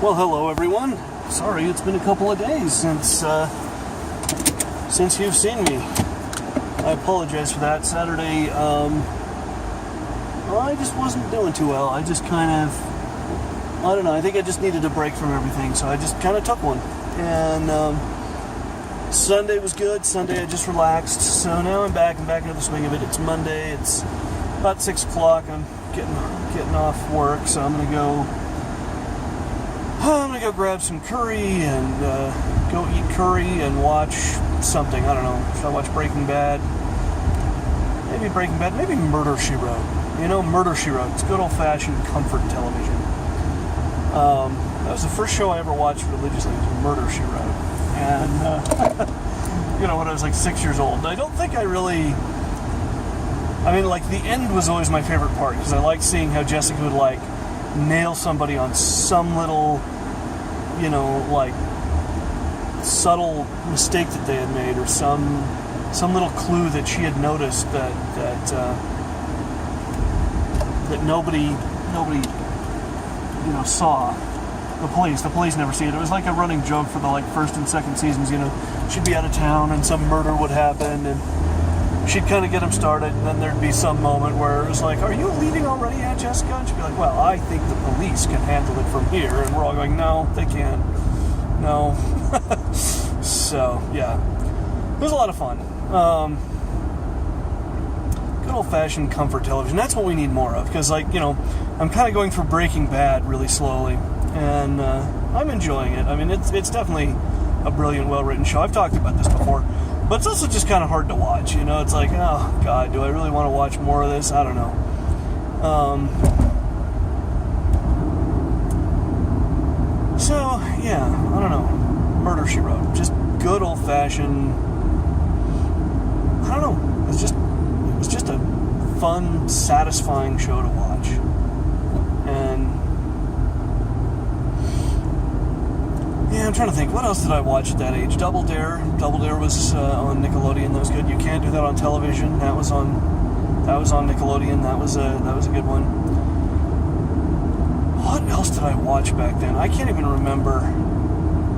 Well, hello everyone. Sorry, it's been a couple of days since you've seen me. I apologize for that. Saturday, I just wasn't doing too well. I just kind of, I don't know, I think I just needed a break from everything, so I just kind of took one. And Sunday was good. Sunday I just relaxed. So now I'm back into the swing of it. It's Monday. It's about 6 o'clock. I'm getting off work, so I'm gonna go grab some curry and go eat curry and watch something. I don't know. Should I watch Breaking Bad? Maybe Breaking Bad. Maybe Murder, She Wrote. You know, Murder, She Wrote. It's good old-fashioned comfort television. That was the first show I ever watched religiously. It was Murder, She Wrote. And, when I was like 6 years old. I don't think I really... the end was always my favorite part, because I liked seeing how Jessica would, nail somebody on some little, subtle mistake that they had made, or some little clue that she had noticed that nobody saw. The police never see it. It was like a running joke for the first and second seasons. She'd be out of town and some murder would happen, and she'd kind of get them started, and then there'd be some moment where it was like, "Are you leaving already, Aunt Jessica?" And she'd be like, "Well, I think the police can handle it from here." And we're all going, "No, they can't. No." So, yeah. It was a lot of fun. Good old-fashioned comfort television. That's what we need more of, because, I'm kind of going through Breaking Bad really slowly, and I'm enjoying it. It's definitely a brilliant, well-written show. I've talked about this before. But it's also just kind of hard to watch, It's like, oh, God, do I really want to watch more of this? I don't know. So, yeah, I don't know. Murder, She Wrote. Just good old-fashioned... I don't know. It was just a fun, satisfying show to watch. And... yeah, I'm trying to think. What else did I watch at that age? Double Dare. Double Dare was on Nickelodeon. That was good. You Can't Do That on Television. That was on Nickelodeon. That was a good one. What else did I watch back then? I can't even remember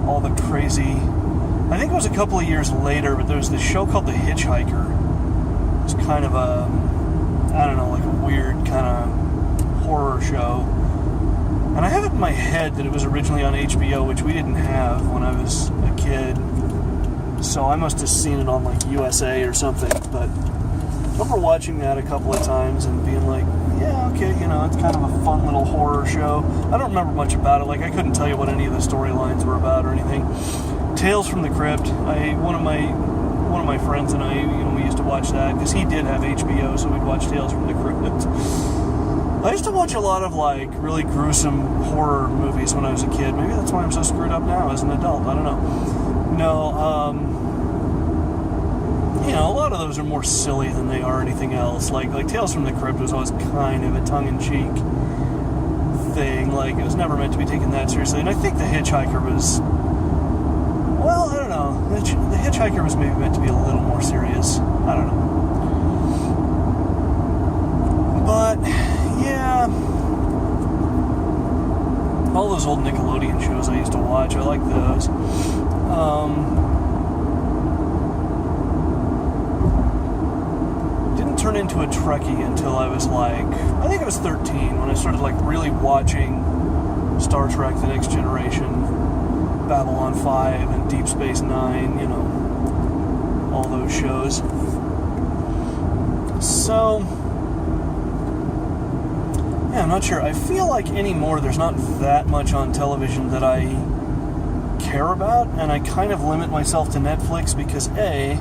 all the crazy... I think it was a couple of years later, but there was this show called The Hitchhiker. It was kind of a weird kind of horror show. And I have it in my head that it was originally on HBO, which we didn't have when I was a kid. So I must have seen it on USA or something. But I remember watching that a couple of times and being like, yeah, okay, it's kind of a fun little horror show. I don't remember much about it. I couldn't tell you what any of the storylines were about or anything. Tales from the Crypt. One of my friends and I, we used to watch that because he did have HBO, so we'd watch Tales from the Crypt. I used to watch a lot of really gruesome horror movies when I was a kid. Maybe that's why I'm so screwed up now as an adult. I don't know. No, a lot of those are more silly than they are anything else. Like Tales from the Crypt was always kind of a tongue-in-cheek thing. It was never meant to be taken that seriously. And I think The Hitchhiker was... well, I don't know. The Hitchhiker was maybe meant to be a little more serious. I don't know. But... yeah, all those old Nickelodeon shows I used to watch, I like those. Didn't turn into a Trekkie until I was I think I was 13 when I started really watching Star Trek: The Next Generation, Babylon 5, and Deep Space Nine, all those shows. So... yeah, I'm not sure. I feel like anymore there's not that much on television that I care about, and I kind of limit myself to Netflix because, A,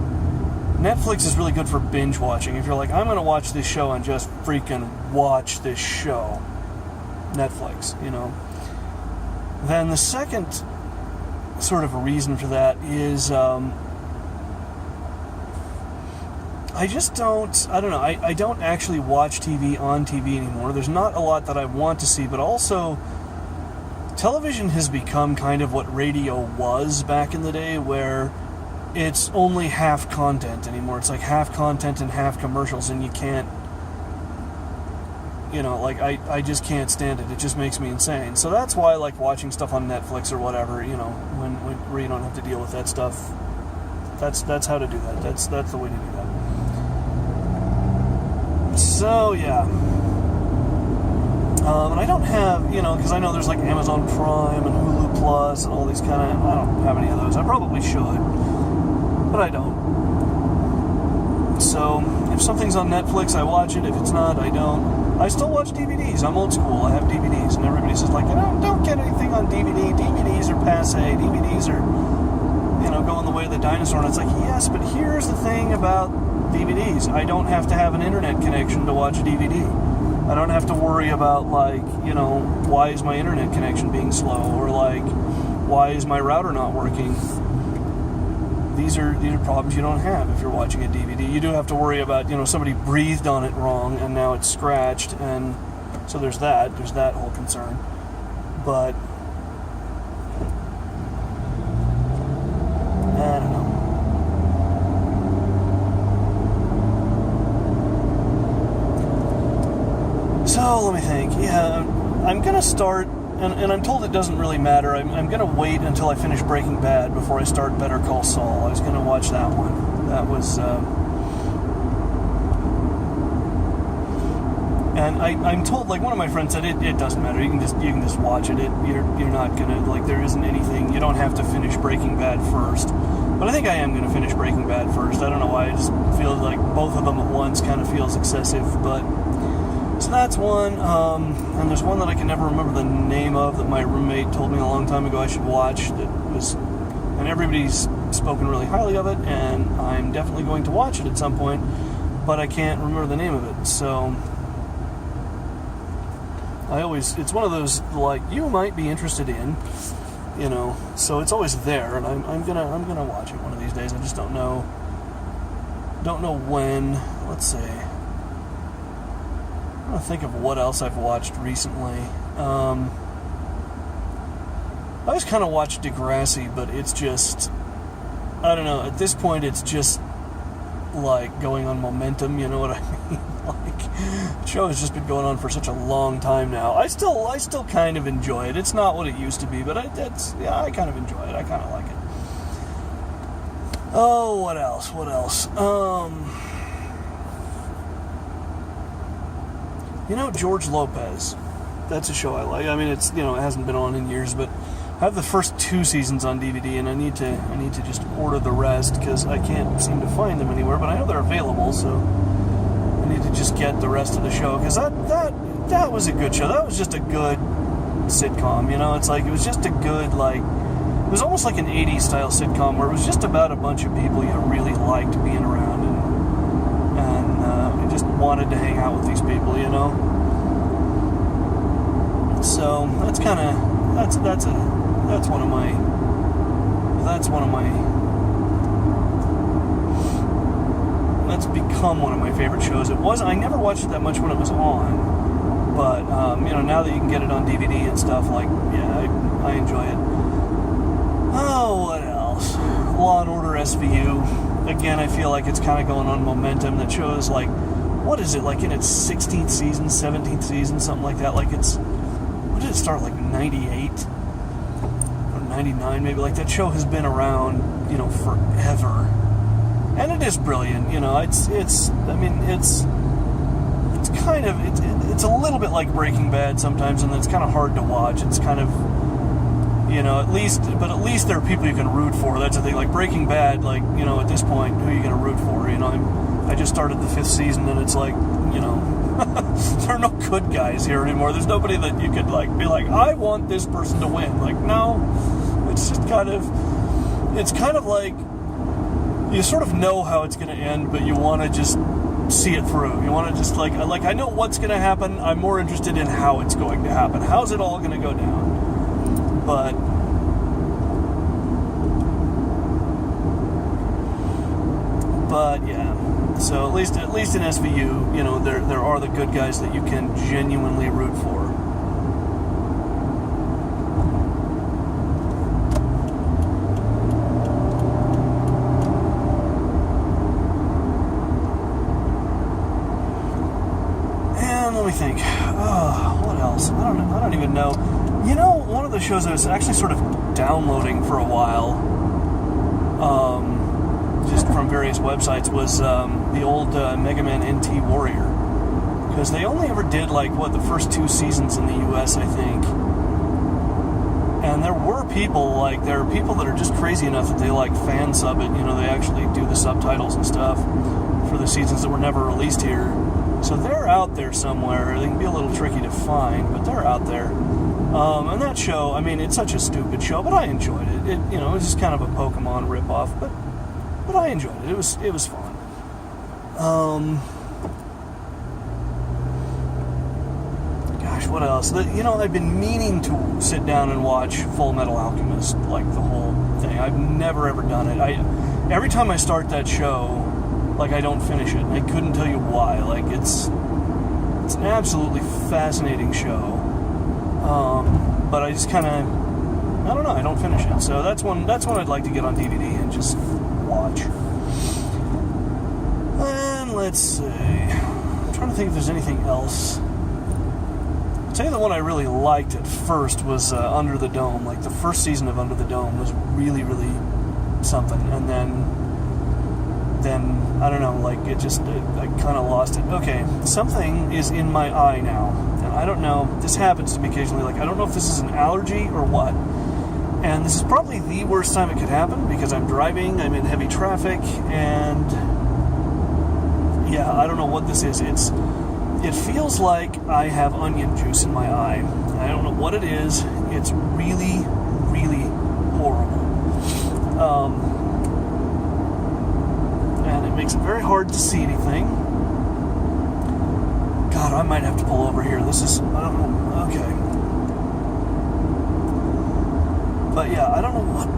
Netflix is really good for binge watching. If you're like, I'm going to watch this show and just freaking watch this show, Netflix, Then the second sort of reason for that is... I just don't know, I don't actually watch TV on TV anymore. There's not a lot that I want to see, but also television has become kind of what radio was back in the day, where it's only half content anymore. It's half content and half commercials, and you can't like I just can't stand it. It just makes me insane. So that's why I like watching stuff on Netflix or whatever, where you don't have to deal with that stuff. That's how to do that. That's the way to do that. So yeah. And I don't have, because I know there's like Amazon Prime and Hulu Plus and all these I don't have any of those. I probably should, but I don't. So if something's on Netflix, I watch it. If it's not, I don't. I still watch DVDs. I'm old school. I have DVDs, and everybody says like, don't get anything on DVD. DVDs are passe. DVDs are, going the way of the dinosaur. And it's like, yes, but here's the thing about DVDs. I don't have to have an internet connection to watch a DVD. I don't have to worry about why is my internet connection being slow, or why is my router not working. These are problems you don't have if you're watching a DVD. You do have to worry about, somebody breathed on it wrong and now it's scratched, and so there's that whole concern. But I don't know. So let me think. Yeah, I'm gonna start, and I'm told it doesn't really matter. I'm gonna wait until I finish Breaking Bad before I start Better Call Saul. I was gonna watch that one. That was, and I'm told, one of my friends said it doesn't matter. You can just watch it. You're not gonna there isn't anything. You don't have to finish Breaking Bad first. But I think I am gonna finish Breaking Bad first. I don't know why. I just feel like both of them at once kind of feels excessive, but. So that's one, and there's one that I can never remember the name of that my roommate told me a long time ago I should watch, and everybody's spoken really highly of it, and I'm definitely going to watch it at some point, but I can't remember the name of it. So it's one of those, you might be interested in, so it's always there, and I'm gonna watch it one of these days. I just don't know when. Let's see. I'm trying to think of what else I've watched recently. I always kind of watch Degrassi, but it's just, I don't know, at this point it's just going on momentum, you know what I mean? The show has just been going on for such a long time now. I still kind of enjoy it. It's not what it used to be, but I kind of enjoy it. I kind of like it. Oh, what else? George Lopez. That's a show I like. I mean, it's it hasn't been on in years, but I have the first 2 seasons on DVD, and I need to just order the rest because I can't seem to find them anywhere. But I know they're available, so I need to just get the rest of the show because that was a good show. That was just a good sitcom. It's it was just a good it was almost like an 80s style sitcom where it was just about a bunch of people you really liked being around and you just wanted to hang out with these people, So that's become one of my favorite shows. I never watched it that much when it was on, but now that you can get it on DVD and stuff, I enjoy it. Oh, what else? Law and Order SVU. Again, I feel like it's kind of going on momentum. That show is what is it, in its 16th season, 17th season, something like that. When did it start, 98? Or 99, maybe? That show has been around, forever. And it is brilliant, it's kind of, it's a little bit like Breaking Bad sometimes, and it's kind of hard to watch. It's kind of, at least there are people you can root for. That's the thing. Breaking Bad, at this point, who are you going to root for? I just started the 5th season, and it's there are no good guys here anymore. There's nobody that you could be I want this person to win. No, it's just it's kind of you sort of know how it's going to end, but you want to just see it through. You want to just I know what's going to happen. I'm more interested in how it's going to happen. How's it all going to go down? But yeah. So at least in SVU, there are the good guys that you can genuinely root for. And let me think. shows I was actually sort of downloading for a while, just from various websites, was the old Mega Man NT Warrior. Because they only ever did, the first 2 seasons in the US, I think. And there are people that are just crazy enough that they, fan sub it. They actually do the subtitles and stuff for the seasons that were never released here. So they're out there somewhere. They can be a little tricky to find, but they're out there. And that show, it's such a stupid show, but I enjoyed it. It was just kind of a Pokemon ripoff, but I enjoyed it. It was fun. Gosh, what else? I've been meaning to sit down and watch Full Metal Alchemist, the whole thing. I've never ever done it. Every time I start that show, I don't finish it. I couldn't tell you why. It's an absolutely fascinating show. But I just kind of, I don't know, I don't finish it. So that's one I'd like to get on DVD and just watch. And let's see. I'm trying to think if there's anything else. I'll tell you the one I really liked at first was Under the Dome. The first season of Under the Dome was really, really something. And then I don't know, I kind of lost it. Okay, something is in my eye now. And I don't know, this happens to me occasionally. I don't know if this is an allergy or what. And this is probably the worst time it could happen because I'm driving, I'm in heavy traffic, and yeah, I don't know what this is. It feels like I have onion juice in my eye. I don't know what it is. It's really, really horrible. And it makes it very hard to see anything. God, I might have to pull over here. This is, I don't know, okay. But yeah, I don't know what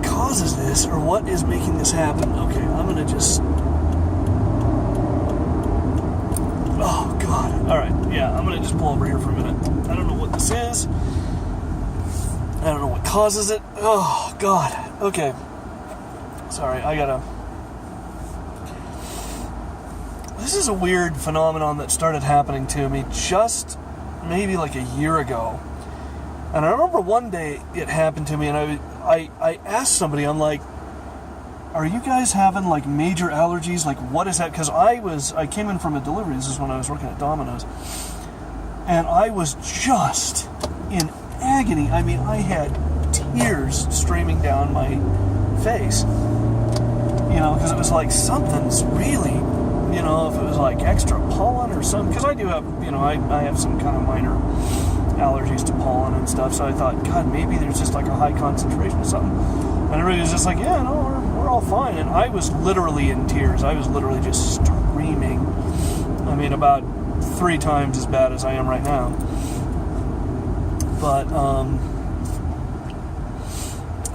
causes this or what is making this happen. Okay, I'm gonna just, oh God. All right, yeah, I'm gonna just pull over here for a minute. I don't know what this is. I don't know what causes it. Oh God, okay. Sorry, this is a weird phenomenon that started happening to me just maybe a year ago. And I remember one day it happened to me, and I asked somebody, I'm like, are you guys having major allergies? What is that? Because I came in from a delivery. This is when I was working at Domino's, and I was just in agony. I had tears streaming down my face, because it was something's really, if it was extra pollen or something, because I do have, I have some kind of minor allergies to pollen and stuff, so I thought, God, maybe there's just a high concentration of something, and everybody was just yeah, no, we're all fine, and I was literally in tears. I was literally just screaming, about 3 times as bad as I am right now, but,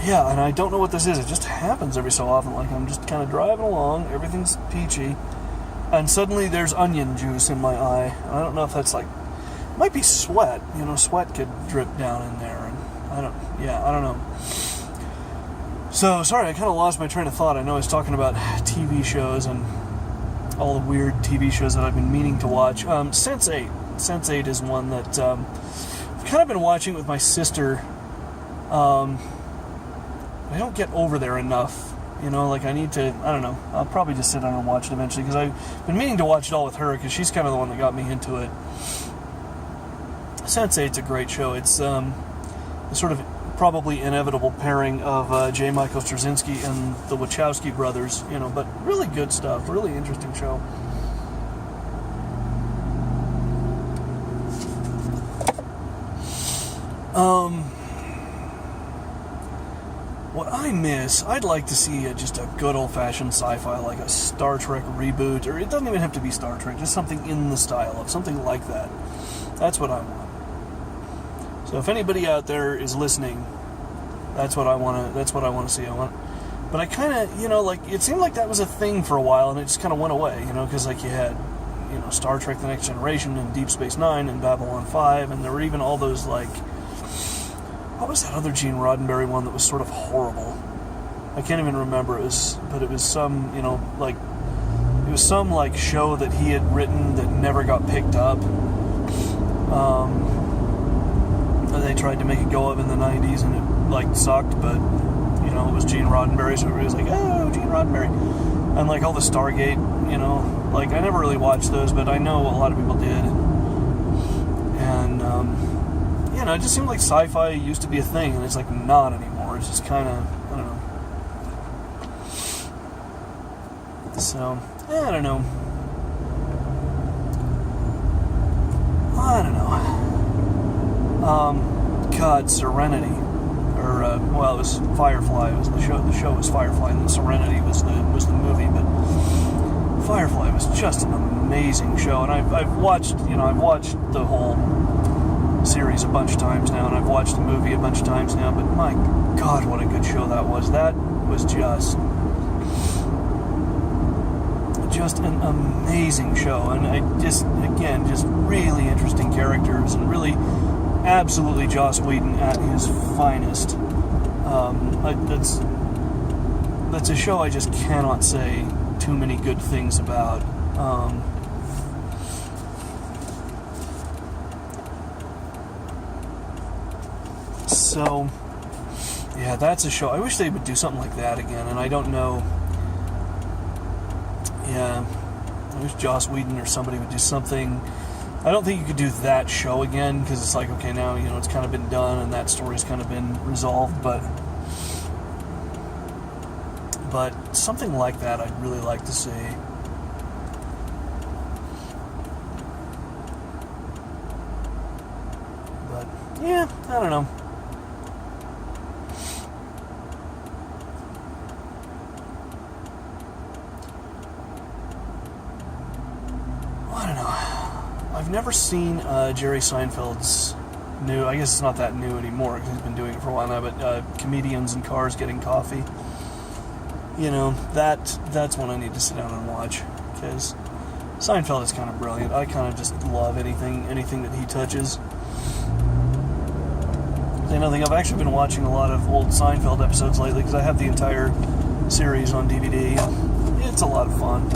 yeah, and I don't know what this is. It just happens every so often. I'm just kind of driving along, everything's peachy, and suddenly there's onion juice in my eye. I don't know if that's it might be sweat. Sweat could drip down in there, and I don't know. So, sorry, I kind of lost my train of thought. I know I was talking about TV shows and all the weird TV shows that I've been meaning to watch. Sense8. Sense8 is one that I've kind of been watching with my sister. I don't get over there enough. I need to, I don't know, I'll probably just sit down and watch it eventually, because I've been meaning to watch it all with her, because she's kind of the one that got me into it. Sense8's a great show. It's the sort of probably inevitable pairing of J. Michael Straczynski and the Wachowski brothers, but really good stuff, really interesting show. What I miss, I'd like to see just a good old-fashioned sci-fi, like a Star Trek reboot, or it doesn't even have to be Star Trek, just something in the style of something like that. That's what I want. So if anybody out there is listening, that's what I want to see. But I kind of, it seemed like that was a thing for a while, and it just kind of went away, because you had, Star Trek The Next Generation and Deep Space Nine and Babylon 5, and there were even all those, what was that other Gene Roddenberry one that was sort of horrible? I can't even remember. It was some, it was some show that he had written that never got picked up. they tried to make a go of in the 90s, and it, like, sucked, but, you know, it was Gene Roddenberry, so everybody was like, oh, Gene Roddenberry. And, like, all the Stargate, you know, like, I never really watched those, but I know a lot of people did. And, you know, it just seemed like sci-fi used to be a thing, and it's, like, not anymore. It's just kind of, I don't know. So, I don't know. God, Serenity, or well, it was Firefly. It was the show. The show was Firefly, and then Serenity was the movie. But Firefly was just an amazing show, and I've watched the whole series a bunch of times now, and I've watched the movie a bunch of times now. But my God, what a good show that was! That was just an amazing show, and I just really interesting characters, and really absolutely Joss Whedon at his finest. That's a show I just cannot say too many good things about. So yeah, that's a show. I wish they would do something like that again, and I don't know. Yeah, I wish Joss Whedon or somebody would do something. I don't think you could do that show again, because it's like, okay, now, you know, it's kind of been done and that story's kind of been resolved, but something like that I'd really like to see. But, yeah, I don't know. I've never seen Jerry Seinfeld's new, I guess it's not that new anymore because he's been doing it for a while now, but Comedians in Cars Getting Coffee. You know, that's one I need to sit down and watch, because Seinfeld is kind of brilliant. I kind of just love anything that he touches. I think I've actually been watching a lot of old Seinfeld episodes lately because I have the entire series on DVD. It's a lot of fun.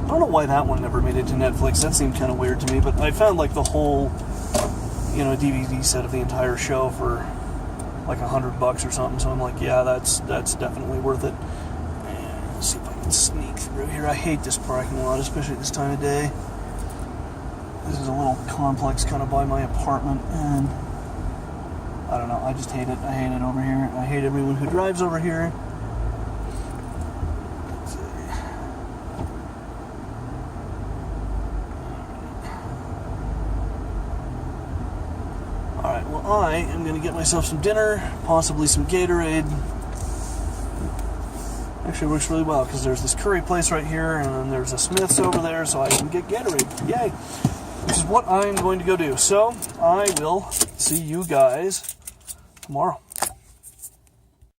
I don't know why that one never made it to Netflix. That seemed kind of weird to me, but I found like the whole, you know, DVD set of the entire show for like $100 or something. So I'm like, yeah, that's definitely worth it. And let's see if I can sneak through here. I hate this parking lot, especially at this time of day. This is a little complex kind of by my apartment, and I don't know. I just hate it. I hate it over here. I hate everyone who drives over here. I am going to get myself some dinner, possibly some Gatorade. Actually, it works really well because there's this curry place right here, and then there's a Smith's over there, so I can get Gatorade. Yay! Which is what I'm going to go do. So, I will see you guys tomorrow.